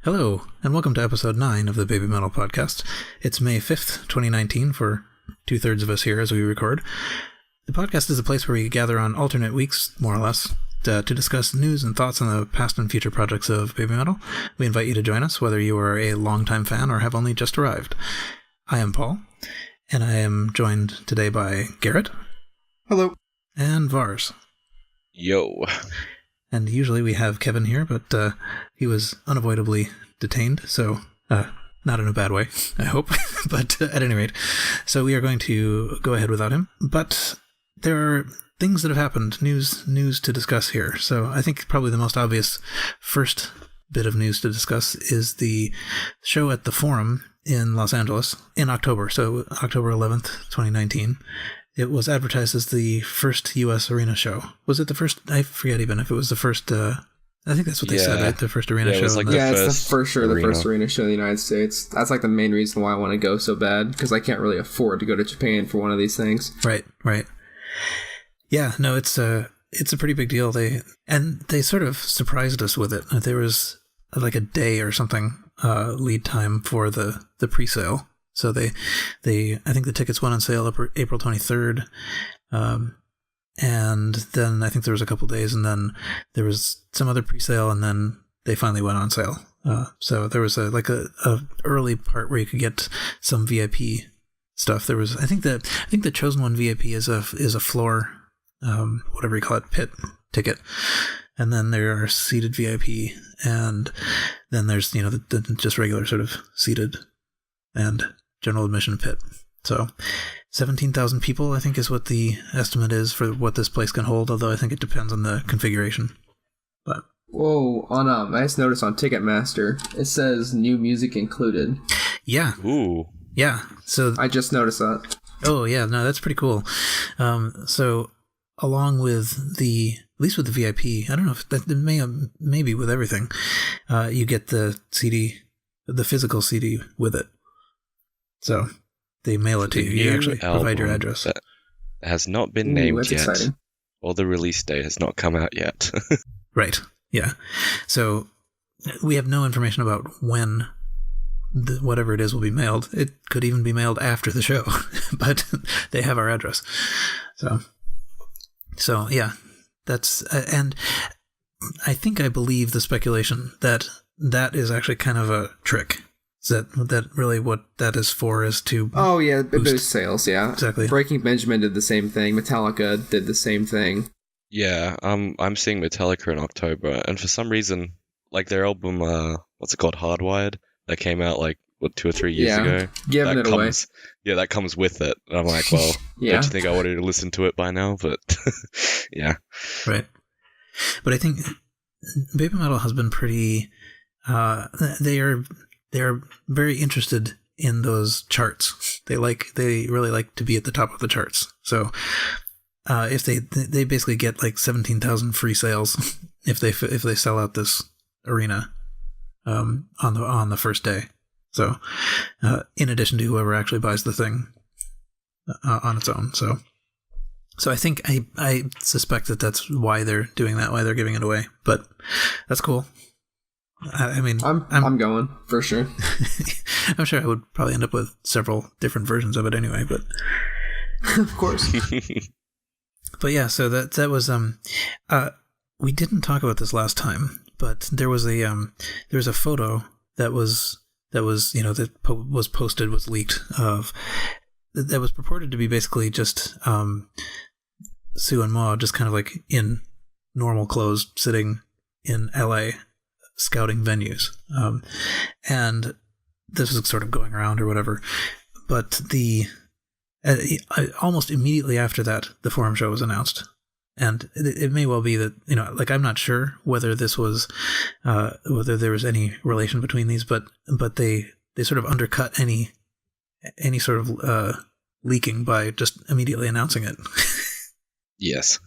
Hello, and welcome to episode 9 of the BABYMETAL podcast. It's May 5th, 2019, for two-thirds of us here as we record. The podcast is a place where we gather on alternate weeks, more or less, to discuss news and thoughts on the past and future projects of BABYMETAL. We invite you to join us, whether you are a longtime fan or have only just arrived. I am Paul, and I am joined today by Garrett. Hello. And Vars. Yo. And usually we have Kevin here, but he was unavoidably detained, so not in a bad way, I hope. But at any rate, so we are going to go ahead without him. But there are things that have happened, news to discuss here. So I think probably the most obvious first bit of news to discuss is the show at the Forum in Los Angeles in October, so October 11th, 2019. It was advertised as the first U.S. arena show. Was it the first? I forget even if it was the first. I think that's what they said, right? The first arena show. It's the first arena show in the United States. That's like the main reason why I want to go so bad, because I can't really afford to go to Japan for one of these things. Right. Yeah, no, it's a pretty big deal. They sort of surprised us with it. There was like a day or something lead time for the pre-sale. So I think the tickets went on sale April 23rd, and then I think there was a couple days, and then there was some other pre-sale, and then they finally went on sale. So there was a early part where you could get some VIP stuff. There was I think the chosen one VIP is a floor, whatever you call it, pit ticket, and then there are seated VIP, and then there's the just regular sort of seated and general admission pit. So 17,000 people, I think, is what the estimate is for what this place can hold, although I think it depends on the configuration. But whoa, I just noticed on Ticketmaster, it says new music included. Yeah. Ooh. Yeah. So I just noticed that. Oh, yeah. No, that's pretty cool. So along with at least with the VIP, I don't know if that maybe with everything, you get the CD, the physical CD with it. So they mail it to you. You actually provide your address. That has not been named yet. Exciting. Or the release date has not come out yet. Right. Yeah. So we have no information about when whatever it is will be mailed. It could even be mailed after the show, but they have our address. So yeah, that's and I believe the speculation that is actually kind of a trick. That really what that is for is to boost sales, yeah. Exactly. Breaking Benjamin did the same thing. Metallica did the same thing. Yeah, I'm seeing Metallica in October, and for some reason, like their album, what's it called, Hardwired, that came out 2 or 3 years ago. Giving it away. Yeah, that comes with it. And I'm like, well, yeah. Don't you think I wanted to listen to it by now? But yeah. Right. But I think BABYMETAL has been pretty. They are very interested in those charts. They really like to be at the top of the charts. So if they basically get 17,000 free sales if they sell out this arena on the first day. So in addition to whoever actually buys the thing on its own. So I think I suspect that's why they're doing that, why they're giving it away. But that's cool. I mean, I'm going for sure. I'm sure I would probably end up with several different versions of it anyway, but of course. But yeah, so that was we didn't talk about this last time, but there was a photo that was posted, was leaked that was purported to be basically just Sue and Ma just kind of in normal clothes sitting in LA scouting venues, and this was sort of going around or whatever, but almost immediately after that the Forum show was announced, and it may well be that I'm not sure whether this was whether there was any relation between these, but they sort of undercut any sort of leaking by just immediately announcing it. Yes.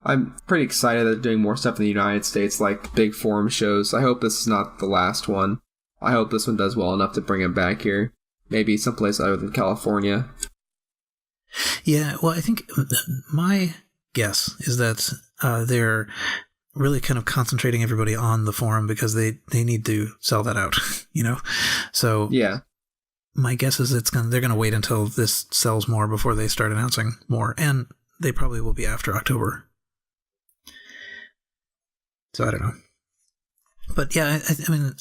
I'm pretty excited that they're doing more stuff in the United States, like big Forum shows. I hope this is not the last one. I hope this one does well enough to bring it back here. Maybe someplace other than California. Yeah, well, I think my guess is that really kind of concentrating everybody on the forum because they need to sell that out, So Yeah. my guess is they're gonna wait until this sells more before they start announcing more, and they probably will be after October. So I don't know, but yeah, I mean,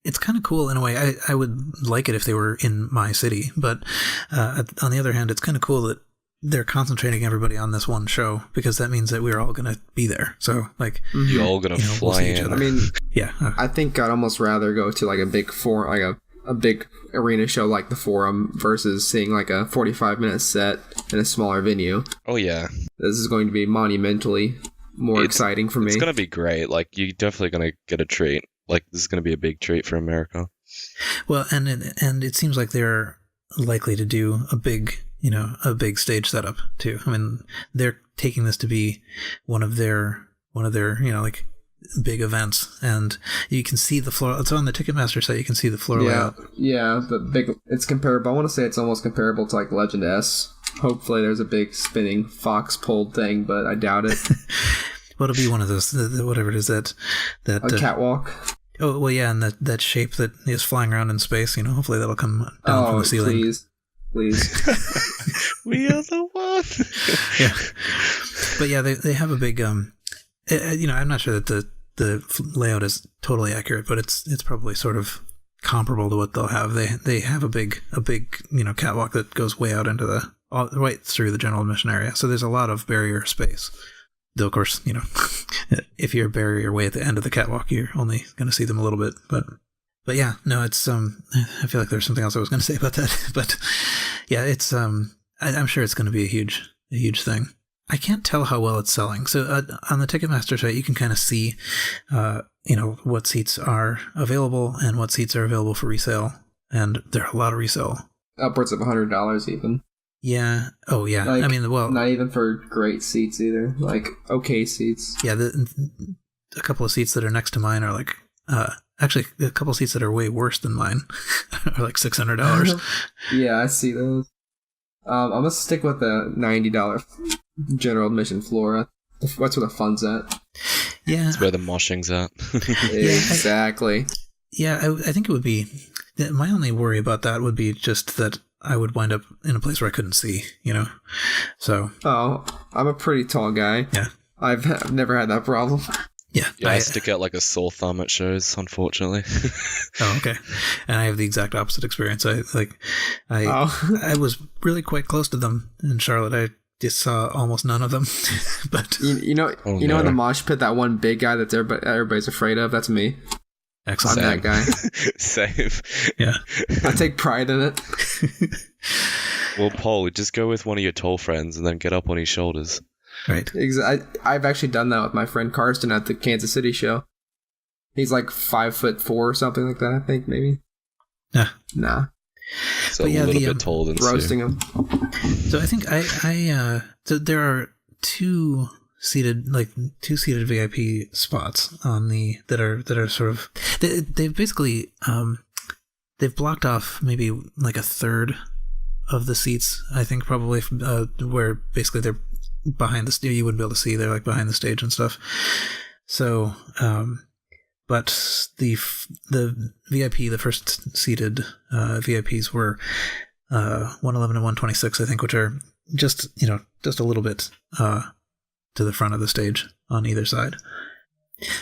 it's kind of cool in a way. I would like it if they were in my city, but on the other hand, it's kind of cool that they're concentrating everybody on this one show because that means that we're all going to be there. So like, you're all going to fly in. I mean, yeah. I think I'd almost rather go to like a big forum, like a big arena show like the Forum versus seeing like a 45-minute set in a smaller venue. Oh yeah, this is going to be monumentally more exciting for me. It's going to be great. Like, you're definitely going to get a treat. Like, this is going to be a big treat for America. Well, and it seems like they're likely to do a big stage setup too. I mean, they're taking this to be one of their like big events, and you can see the floor. It's on the Ticketmaster site. You can see the floor layout. Yeah, it's comparable. I want to say it's almost comparable to like Legend S. Hopefully there's a big spinning fox pole thing, but I doubt it. Well, it'll be one of those, whatever it is that a catwalk. Oh, well, yeah, and that shape that is flying around in space, hopefully that'll come down from the ceiling. Please. We are the one. Yeah. But yeah, they have a big, I'm not sure that the layout is totally accurate, but it's probably sort of comparable to what they'll have. They have a big catwalk that goes way out into right through the general admission area. So there's a lot of barrier space. Though, of course, if you're bury your way at the end of the catwalk, you're only going to see them a little bit. But yeah, no, it's I feel like there's something else I was going to say about that. But yeah, it's I'm sure it's going to be a huge thing. I can't tell how well it's selling. So on the Ticketmaster site, you can kind of see, what seats are available and what seats are available for resale, and there are a lot of resale, upwards of $100 even. Yeah. Oh, yeah. Like, I mean, well, not even for great seats either. Like, okay seats. Yeah, a couple of seats that are next to mine are like, actually, a couple of seats that are way worse than mine are like $600. Yeah, I see those. I'm gonna stick with the $90 general admission floor. That's where the fun's at. Yeah, that's where the moshing's at. Exactly. I think it would be. My only worry about that would be just that I would wind up in a place where I couldn't see, So. Oh, I'm a pretty tall guy. Yeah. I've never had that problem. Yeah. I stick out like a sore thumb at shows, unfortunately. Oh, okay. And I have the exact opposite experience. I was really quite close to them in Charlotte. I just saw almost none of them. But in the mosh pit, that one big guy that everybody's afraid of, that's me. Excellent. I'm that guy. Save. Yeah. I take pride in it. Well, Paul, just go with one of your tall friends and then get up on his shoulders. Right. I've actually done that with my friend Karsten at the Kansas City show. He's like 5'4" or something like that, I think, maybe. Nah. So a little bit taller than roasting him. So I think so there are two seated VIP spots on that are sort of they've basically they've blocked off maybe like a third of the seats, I think, probably where basically they're behind the stage. You wouldn't be able to see, they're like behind the stage and stuff. So but the VIP, the first seated VIPs were 111 and 126, I think, which are just a little bit to the front of the stage on either side.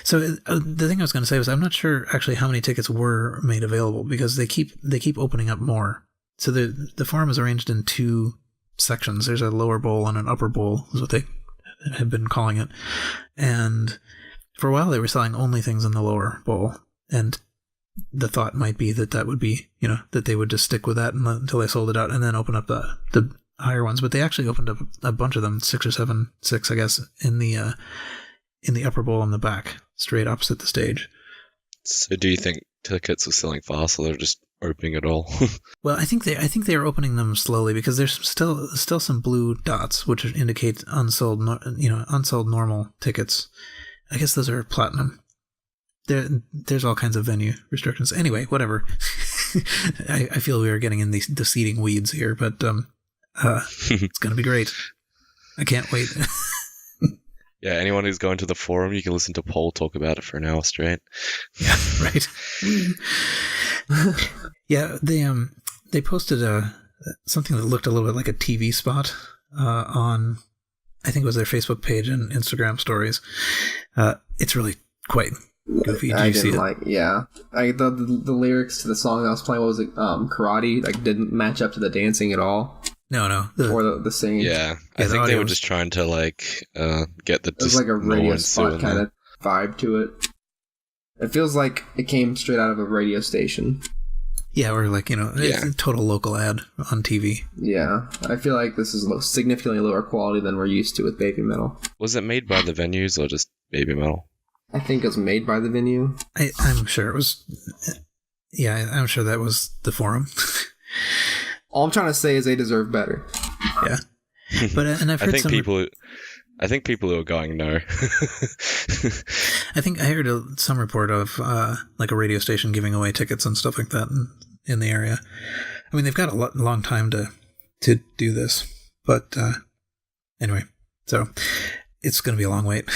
So the thing I was going to say was I'm not sure actually how many tickets were made available because they keep opening up more. So the forum is arranged in two sections. There's a lower bowl and an upper bowl is what they have been calling it. And for a while they were selling only things in the lower bowl. And the thought might be that would be, that they would just stick with that until they sold it out and then open up the higher ones. But they actually opened up a bunch of them, six, I guess, in the upper bowl in the back, straight opposite the stage. So do you think tickets are selling fast or they're just opening it all? Well, I think they are opening them slowly because there's still some blue dots which indicate unsold normal tickets. I guess those are platinum. There's all kinds of venue restrictions. Anyway, whatever. I feel we are getting in the seating weeds here, but it's going to be great. I can't wait. Yeah, anyone who's going to the forum, you can listen to Paul talk about it for an hour straight. Yeah, right. Yeah, they posted something that looked a little bit like a TV spot on, I think it was their Facebook page and Instagram stories. It's really quite goofy. Did you see it? Yeah. The lyrics to the song I was playing, what was it? Karate, didn't match up to the dancing at all. No. Or the singing. Yeah, I think they were just trying to get the. It was like a radio spot kind of vibe to it. It feels like it came straight out of a radio station. Yeah, or it's a total local ad on TV. Yeah, I feel like this is significantly lower quality than we're used to with BABYMETAL. Was it made by the venues or just BABYMETAL? I think it was made by the venue. I'm sure it was. Yeah, I'm sure that was the forum. All I'm trying to say is they deserve better. Yeah, but and I've heard I think people who are going no. I think I heard some report of a radio station giving away tickets and stuff like that in the area. I mean, they've got a long time to do this, but anyway, so it's going to be a long wait.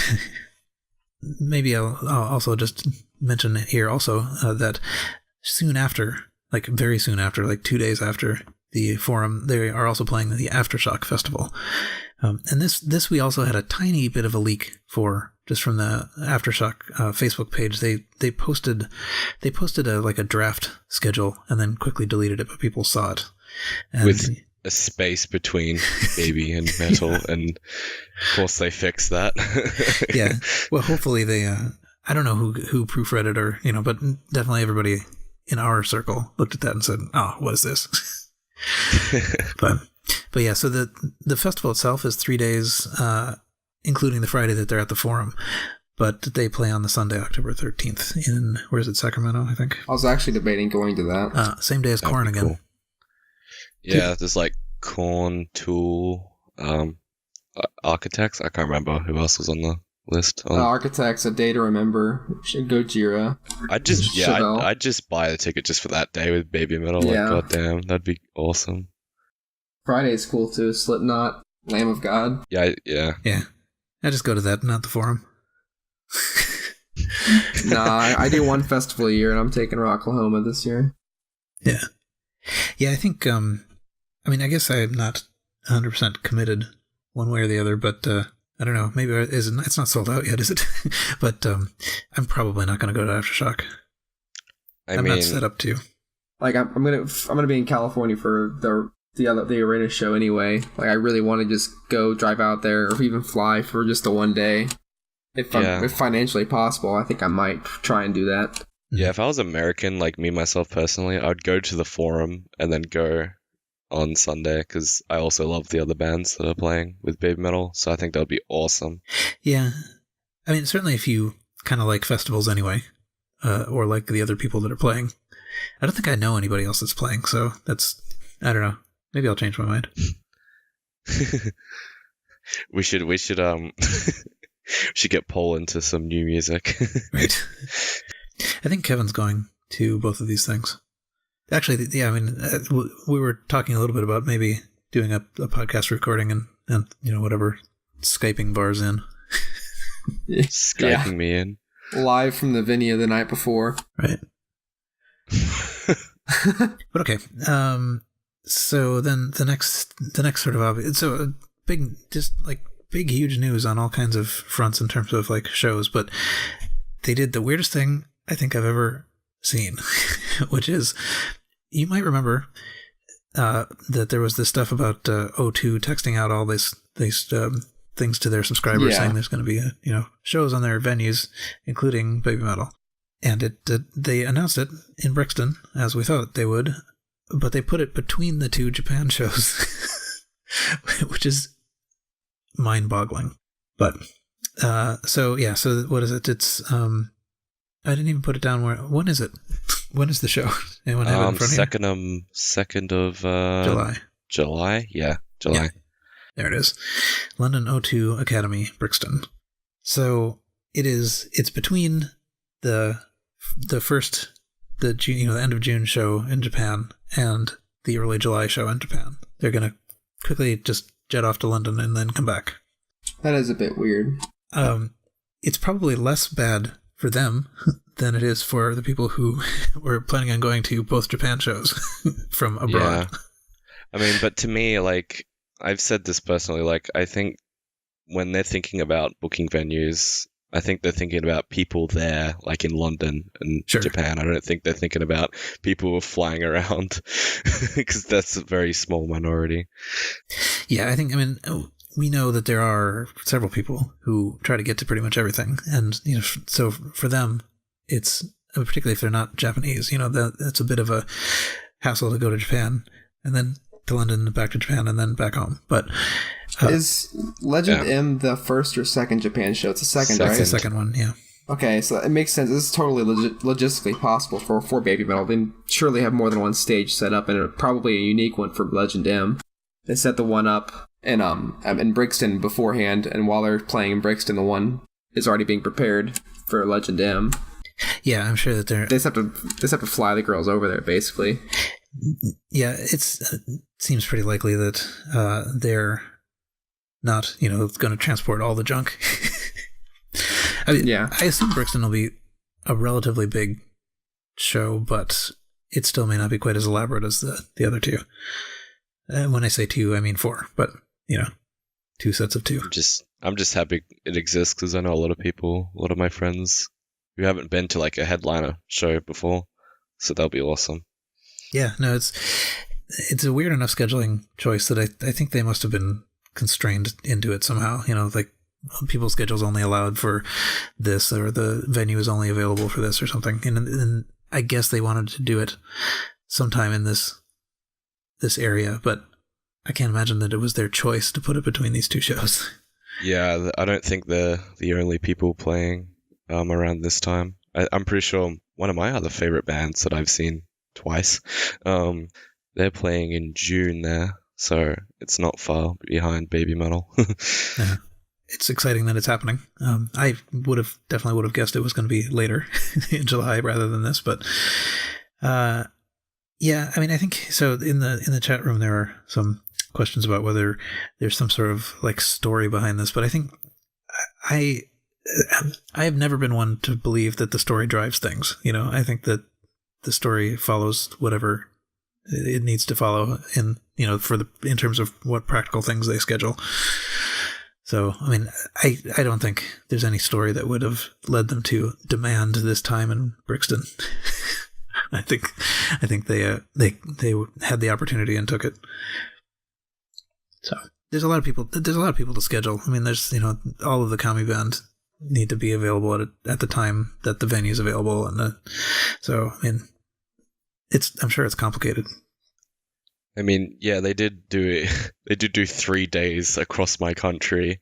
Maybe I'll also just mention here also that soon after, very soon after, 2 days after the forum, they are also playing the Aftershock festival. And this we also had a tiny bit of a leak for, just from the Aftershock Facebook page. They posted a draft schedule and then quickly deleted it, but people saw it. And with a space between baby and metal, yeah. And of course they fixed that. Yeah. Well, hopefully they. I don't know who proofread it or but definitely everybody in our circle looked at that and said, "Oh, what is this?" But yeah, so the festival itself is 3 days, including the Friday that they're at the forum. But they play on the Sunday, October 13th in, where is it, Sacramento, I think? I was actually debating going to that. Same day as Korn again. Cool. Yeah, there's Korn, Tool, Architects. I can't remember who else was on the list. Architects, A Day to Remember, Gojira. I'd just buy the ticket just for that day with BABYMETAL. Yeah. Goddamn, that'd be awesome. Friday's cool too. Slipknot, Lamb of God. Yeah. I just go to that, not the forum. Nah, I do one festival a year, and I'm taking Rocklahoma this year. Yeah. Yeah, I think, I guess I'm not 100% committed one way or the other, but I don't know. Maybe it's not sold out yet, is it? But I'm probably not going to go to Aftershock. I'm not set up to. I'm gonna be in California for the arena show anyway. I really want to just go drive out there, or even fly for just the one day, if financially possible. I think I might try and do that. Yeah, if I was American, me myself personally, I would go to the forum and then go on Sunday, because I also love the other bands that are playing with BABYMETAL, so I think that would be awesome. Yeah. Certainly if you kind of like festivals anyway, or like the other people that are playing. I don't think I know anybody else that's playing, so I don't know. Maybe I'll change my mind. we should get Paul into some new music. Right. I think Kevin's going to both of these things. Actually, yeah, we were talking a little bit about maybe doing a podcast recording and whatever, Skyping bars in. Skyping me in. Live from the venue the night before. Right. But okay. So then the next sort of obvious, so big huge news on all kinds of fronts in terms of shows, but they did the weirdest thing I think I've ever seen, which is, you might remember that there was this stuff about O2 texting out all these things to their subscribers, saying there's going to be shows on their venues, including BABYMETAL. And they announced it in Brixton, as we thought they would, but they put it between the two Japan shows, which is mind-boggling. But so what is it? It's I didn't even put it down. When is it? When is the show? Anyone have it in front of you? Second of July. July, yeah, July. Yeah. There it is. London O2 Academy, Brixton. So it's between the end of June show in Japan and the early July show in Japan. They're gonna quickly just jet off to London and then come back. That is a bit weird. it's probably less bad for them than it is for the people who were planning on going to both Japan shows from abroad. Yeah. I mean, but to me, like, I've said this personally, like, I think when they're thinking about booking venues, I think they're thinking about people there, like in London and Japan. I don't think they're thinking about people who are flying around, because that's a very small minority. Yeah, I mean, we know that there are several people who try to get to pretty much everything. And, so for them, it's, particularly if they're not Japanese, that's a bit of a hassle to go to Japan and then to London, back to Japan, and then back home. But is Legend M the first or second Japan show? It's the second, right? It's the second one, yeah. Okay, so it makes sense. This is totally logistically possible for Baby Metal. They surely have more than one stage set up, and probably a unique one for Legend M. They set the one up in Brixton beforehand, and while they're playing in Brixton, the one is already being prepared for Legend M. Yeah, I'm sure that they just have to fly the girls over there, basically. Yeah, it seems pretty likely that they're not, going to transport all the junk. I mean, yeah. I assume Brixton will be a relatively big show, but it still may not be quite as elaborate as the other two. And when I say two, I mean four, but, two sets of two. I'm just happy it exists, because I know a lot of my friends who haven't been to like a headliner show before, so that'll be awesome. Yeah, no, it's a weird enough scheduling choice that I think they must have been constrained into it somehow. Like people's schedules only allowed for this, or the venue is only available for this or something. And I guess they wanted to do it sometime in this area, but I can't imagine that it was their choice to put it between these two shows. Yeah, I don't think they're the only people playing around this time. I'm pretty sure one of my other favorite bands that I've seen twice, they're playing in June there, so it's not far behind Baby Metal. Yeah. It's exciting that it's happening. I definitely would have guessed it was going to be later in July rather than this, but yeah, I mean, I think so. In the chat room, there are some questions about whether there's some sort of like story behind this, but I think I have never been one to believe that the story drives things. I think that the story follows whatever it needs to follow in terms of what practical things they schedule. So, I mean, I don't think there's any story that would have led them to demand this time in Brixton. I think they had the opportunity and took it. So there's a lot of people to schedule. I mean, there's all of the Kami band need to be available at the time that the venue's available, and so I mean, I'm sure it's complicated. I mean, yeah, they did do 3 days across my country,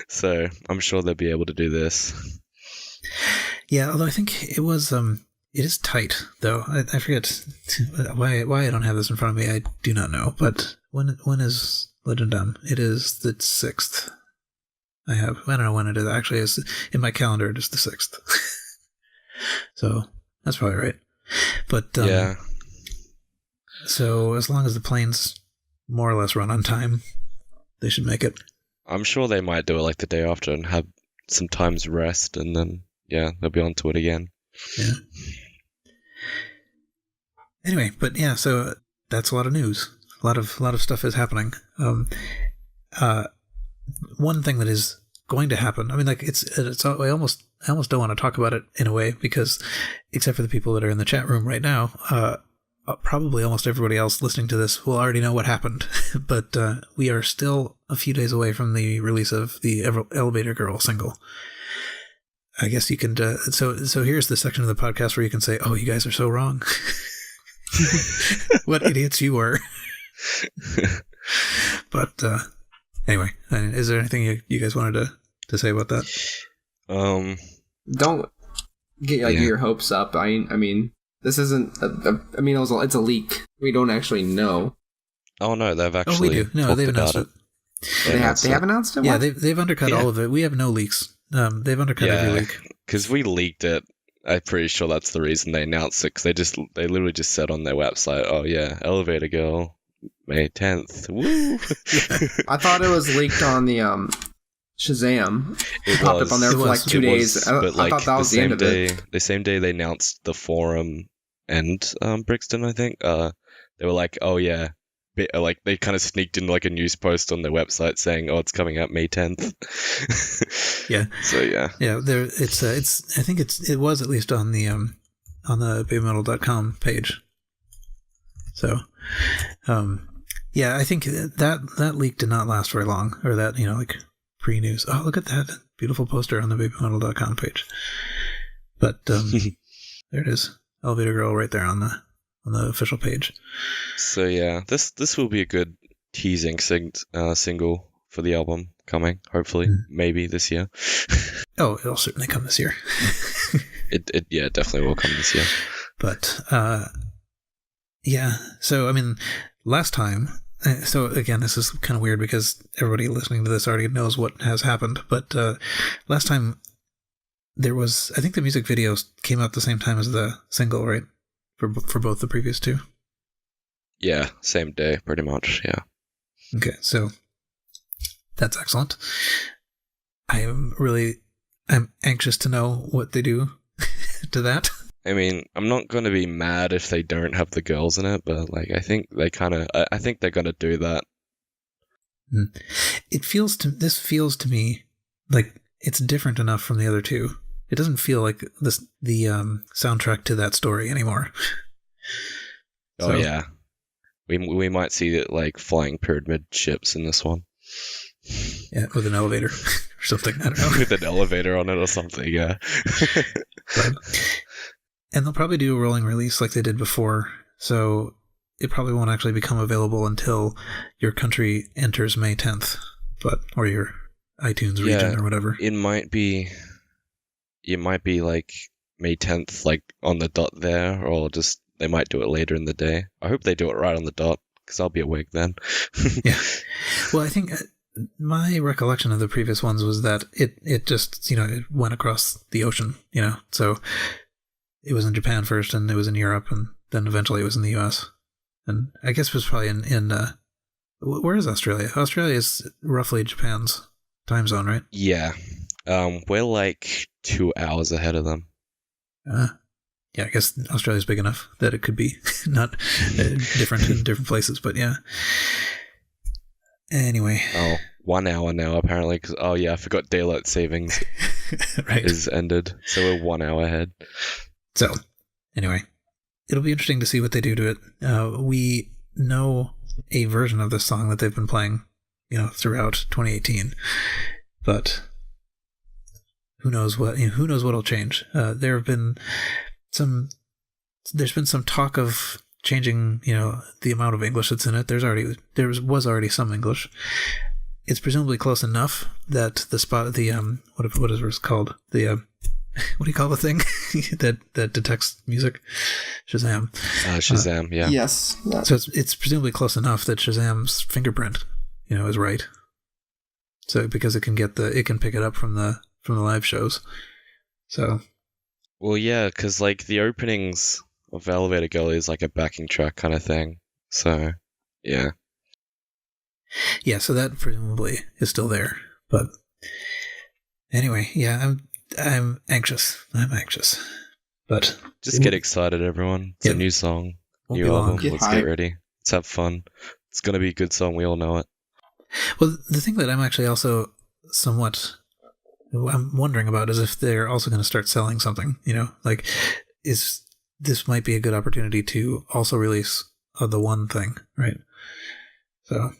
so I'm sure they'll be able to do this. Yeah, although I think it was it is tight though. I forget why I don't have this in front of me. I do not know. But when is Legend M? It is the 6th. I don't know when it is. Actually, it's in my calendar. It is the 6th. So that's probably right. But yeah. So as long as the planes more or less run on time, they should make it. I'm sure they might do it like the day after and have some time's rest, and then they'll be on to it again. Yeah. Anyway, but yeah, so that's a lot of news. A lot of stuff is happening. One thing that is going to happen. I mean, like I almost don't want to talk about it in a way, because except for the people that are in the chat room right now, probably almost everybody else listening to this will already know what happened. But we are still a few days away from the release of the Elevator Girl single. I guess you can. So here's the section of the podcast where you can say, "Oh, you guys are so wrong. What idiots you were." But anyway, is there anything you guys wanted to say about that? Don't get your hopes up. I mean, this isn't. It's a leak. We don't actually know. Oh no, they've actually. Oh, we do. No, they've announced it. They have announced it. Yeah, they've undercut all of it. We have no leaks. They've undercut every leak. Because we leaked it. I'm pretty sure that's the reason they announced it. Because they literally just said on their website, "Oh yeah, Elevator Girl, May 10th." Woo! I thought it was leaked on the Shazam. It popped up on there for like 2 days. I thought that was the end of it. The same day they announced the forum and Brixton, I think. They were like, oh yeah, like they kind of sneaked in like a news post on their website saying, oh, it's coming out May 10th. Yeah. So yeah. Yeah, there it's I think it was at least on the BABYMETAL.com page. So yeah, I think that leak did not last very long, or that, like pre-news. Oh, look at that beautiful poster on the BABYMETAL.com page. But there it is. Elevator Girl right there on the official page. So yeah, this will be a good teasing single for the album coming, hopefully, maybe this year. Oh, it'll certainly come this year. It definitely will come this year. But yeah, so I mean, last time. So again, this is kind of weird because everybody listening to this already knows what has happened. But last time there was, I think the music video came out the same time as the single, right? For both the previous two? Yeah, same day, pretty much, yeah. Okay, so that's excellent. I'm anxious to know what they do to that. I mean, I'm not going to be mad if they don't have the girls in it, but like I think they're going to do that. This feels to me like it's different enough from the other two. It doesn't feel like the soundtrack to that story anymore. Oh yeah, we might see it like flying pyramid ships in this one. Yeah, with an elevator or something. I don't know. With an elevator on it or something. Yeah. And they'll probably do a rolling release like they did before, so it probably won't actually become available until your country enters May 10th, or your iTunes region or whatever. It might be like May 10th, like on the dot there, or just they might do it later in the day. I hope they do it right on the dot, because I'll be awake then. Yeah. Well, I think my recollection of the previous ones was that it just, it went across the ocean, so it was in Japan first, and it was in Europe, and then eventually it was in the US. And I guess it was probably in where is Australia? Australia is roughly Japan's time zone, right? Yeah. We're like 2 hours ahead of them. Yeah, I guess Australia's big enough that it could be not different in different places, but yeah. Anyway. Oh, 1 hour now, apparently. Cause, I forgot daylight savings right. is ended, so we're 1 hour ahead. So, anyway, it'll be interesting to see what they do to it. We know a version of this song that they've been playing, throughout 2018, but who knows what'll change. There's been some talk of changing, the amount of English that's in it. There was already some English. It's presumably close enough that what is it called? What do you call the thing that detects music? Shazam. Shazam, yeah. Yes. So it's presumably close enough that Shazam's fingerprint, is right. So because it can pick it up from the live shows. So. Well, yeah, because like the openings of Elevator Girl is like a backing track kind of thing. So, yeah. Yeah, so that presumably is still there. But anyway, yeah, I'm anxious. But just get excited, everyone. It's a new song, new album. Let's get ready. Let's have fun. It's going to be a good song. We all know it. Well, the thing that I'm actually also I'm wondering about is if they're also going to start selling something, like this might be a good opportunity to also release the one thing, right? So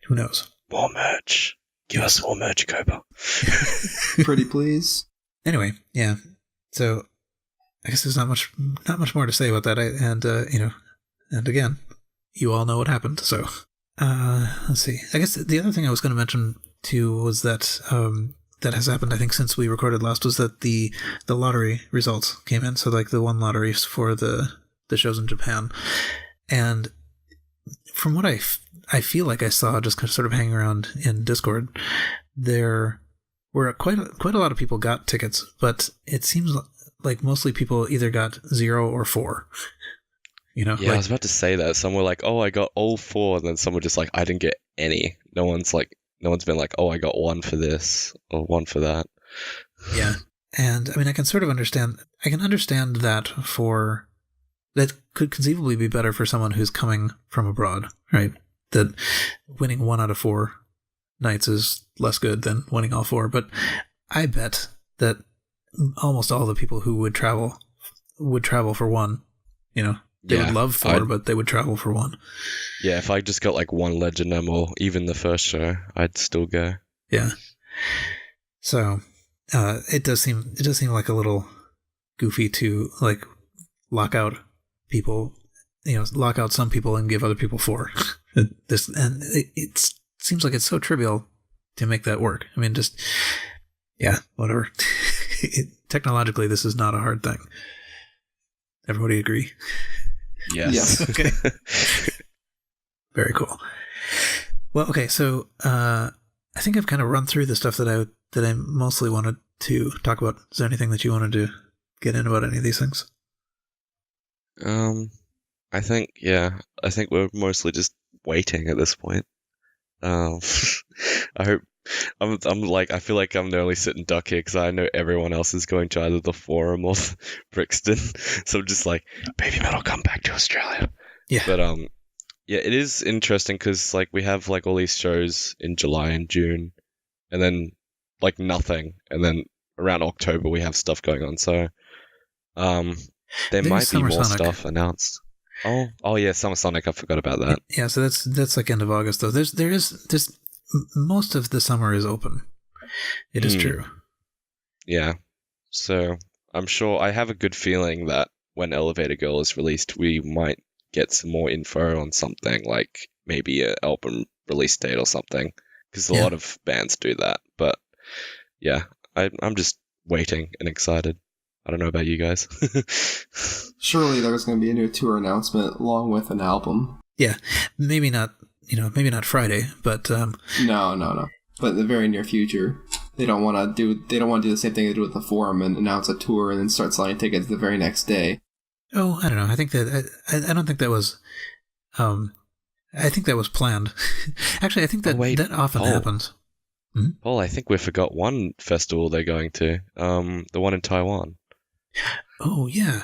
who knows? More merch. Give us more merch, Cobra. Pretty please. Anyway, yeah. So I guess there's not much more to say about that. And again, you all know what happened. So let's see. I guess the other thing I was going to mention too was that that has happened, I think, since we recorded last, was that the lottery results came in. So like the one lottery for the shows in Japan, and from what I feel like I saw just sort of hanging around in Discord, there were quite a lot of people got tickets, but it seems like mostly people either got 0 or 4. Yeah, I was about to say that. Some were like, "Oh, I got all 4," and then some were just like, "I didn't get any." No one's No one's been like, oh, I got one for this or one for that. Yeah. And I mean, I can sort of understand that that could conceivably be better for someone who's coming from abroad, right? That winning 1 out of 4 nights is less good than winning all 4. But I bet that almost all the people who would travel for 1, they would love 4, but they would travel for 1. Yeah, if I just got like 1 Legend or even the first show, I'd still go. Yeah. So it does seem like a little goofy to like lock out some people and give other people 4. It seems like it's so trivial to make that work. I mean, just whatever. Technologically, this is not a hard thing. Everybody agree? Yes. Okay. Very cool. Well, okay, so I think I've kind of run through the stuff that I mostly wanted to talk about. Is there anything that you wanted to get in about any of these things? I think we're mostly just waiting at this point. I hope I feel like I'm the only sitting duck here because I know everyone else is going to either the Forum or Brixton. So I'm just like, BABYMETAL, come back to Australia. Yeah. But it is interesting because like we have like all these shows in July and June, and then like nothing, and then around October we have stuff going on. So there might be more stuff announced. Oh yeah, Summer Sonic. I forgot about that. Yeah, so that's like end of August though. There's most of the summer is open. It is true. Yeah. So I'm sure I have a good feeling that when Elevator Girl is released, we might get some more info on something like maybe an album release date or something, because a lot of bands do that. But yeah, I'm just waiting and excited. I don't know about you guys. Surely there's going to be a new tour announcement along with an album. Yeah, maybe not Friday, but No. But in the very near future, they don't want to do the same thing they do with the Forum and announce a tour and then start selling tickets the very next day. Oh, I don't know. I think that I don't think that was. I think that was planned. Actually, I think that that often happens. Hmm? Well, I think we forgot one festival they're going to. The one in Taiwan. Oh yeah.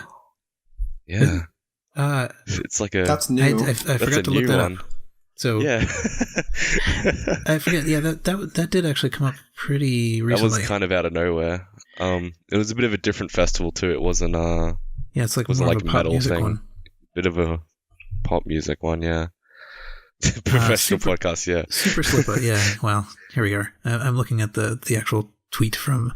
Yeah. It's like a. That's new. I forgot to look that up. So yeah. I forget. Yeah, that did actually come up pretty recently. That was kind of out of nowhere. It was a bit of a different festival too. It wasn't yeah, it's like wasn't more like of a pop metal music thing. one. Bit of a pop music one, yeah. Professional podcast, yeah. Super Slipper, yeah. Well, here we are. I'm looking at the actual tweet from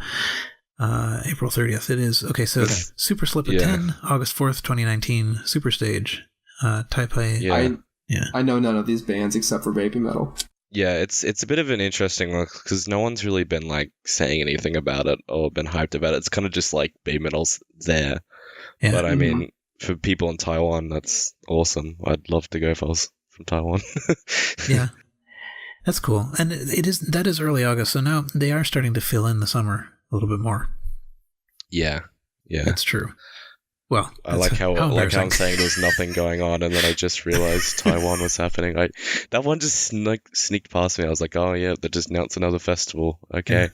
April 30th. It is okay. So Super Slipper 10, August 4th, 2019. Superstage, Taipei. Yeah. I know none of these bands except for BABYMETAL. Yeah, it's a bit of an interesting one because no one's really been like saying anything about it or been hyped about it. It's kind of just like BABYMETAL's there. Yeah. But I mean, for people in Taiwan, that's awesome. I'd love to go if I was from Taiwan. Yeah, that's cool. And that is early August, so now they are starting to fill in the summer a little bit more. Yeah. That's true. Well, I like how I'm saying there's nothing going on, and then I just realized Taiwan was happening. That one just sneaked past me. I was like, oh yeah, they just announced another festival. Okay,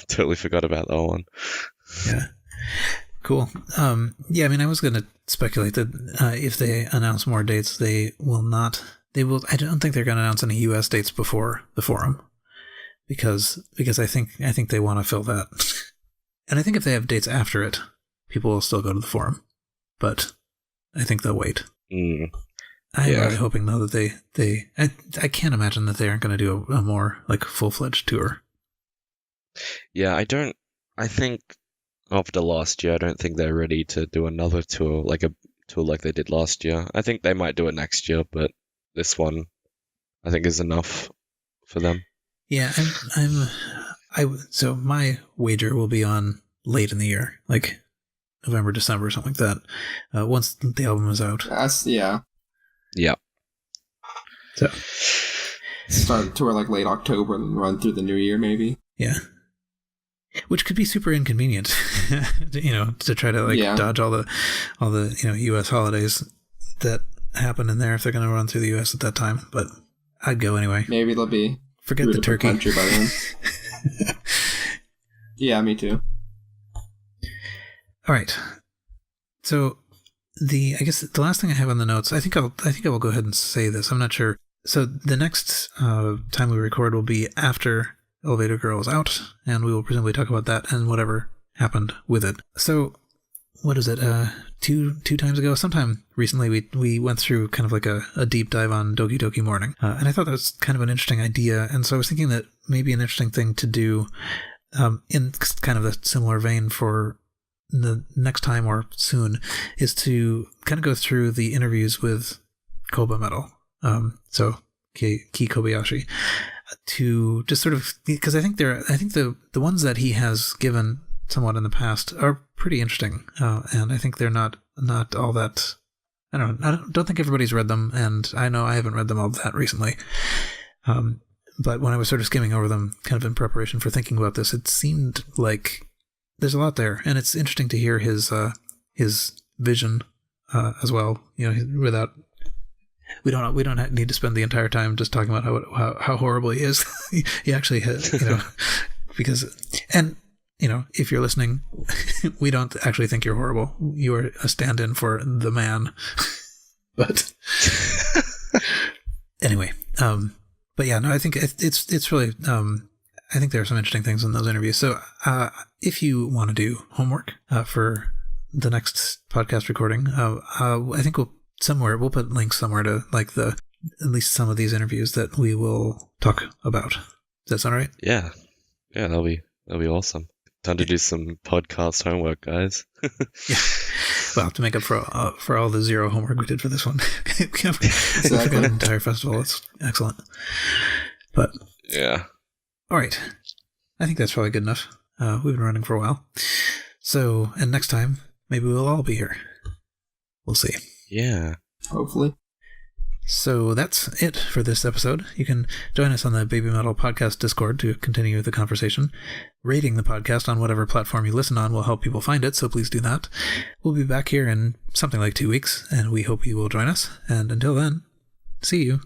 totally forgot about that one. Yeah, cool. Yeah, I mean, I was going to speculate that if they announce more dates, they will not. They will. I don't think they're going to announce any U.S. dates before the Forum, because I think they want to fill that, and I think if they have dates after it, people will still go to the Forum, but I think they'll wait. I'm really hoping though that I can't imagine that they aren't going to do a more like full-fledged tour. Yeah, I think after last year, I don't think they're ready to do another tour, like a tour like they did last year. I think they might do it next year, but this one I think is enough for them. Yeah, so my wager will be on late in the year, like November, December, something like that. Once the album is out. Yeah. So start the tour like late October and run through the new year, maybe. Yeah. Which could be super inconvenient, to try to dodge all the U.S. holidays that happen in there if they're going to run through the U.S. at that time. But I'd go anyway. Maybe they'll be Forget the turkey. Country by then. Yeah, me too. All right. So I guess the last thing I have on the notes, I think I will go ahead and say this. I'm not sure. So the next time we record will be after Elevator Girl is out, and we will presumably talk about that and whatever happened with it. So what is it? Two times ago, sometime recently, we went through kind of like a deep dive on Doki Doki Morning, and I thought that was kind of an interesting idea. And so I was thinking that maybe an interesting thing to do in kind of a similar vein for the next time or soon is to kind of go through the interviews with BABYMETAL, so Kei Kobayashi, to just sort of, because I think the ones that he has given somewhat in the past are pretty interesting, and I think they're not all that. I don't think everybody's read them, and I know I haven't read them all that recently. But when I was sort of skimming over them, kind of in preparation for thinking about this, it seemed like there's a lot there, and it's interesting to hear his vision as well. You know, without we don't need to spend the entire time just talking about how horrible he is. He actually has, because, and if you're listening, we don't actually think you're horrible. You are a stand-in for the man. But anyway, but yeah, no, I think it's really. I think there are some interesting things in those interviews. So if you want to do homework for the next podcast recording, I think we'll put links somewhere to like at least some of these interviews that we will talk about. Does that sound right? Yeah, that'll be awesome. Time to do some podcast homework, guys. Yeah. Well, to make up for all the zero homework we did for this one. Exactly. For the entire festival. It's excellent. But yeah. All right. I think that's probably good enough. We've been running for a while. So, and next time, maybe we'll all be here. We'll see. Yeah. Hopefully. So that's it for this episode. You can join us on the BABYMETAL podcast Discord to continue the conversation. Rating the podcast on whatever platform you listen on will help people find it, so please do that. We'll be back here in something like 2 weeks, and we hope you will join us. And until then, see you.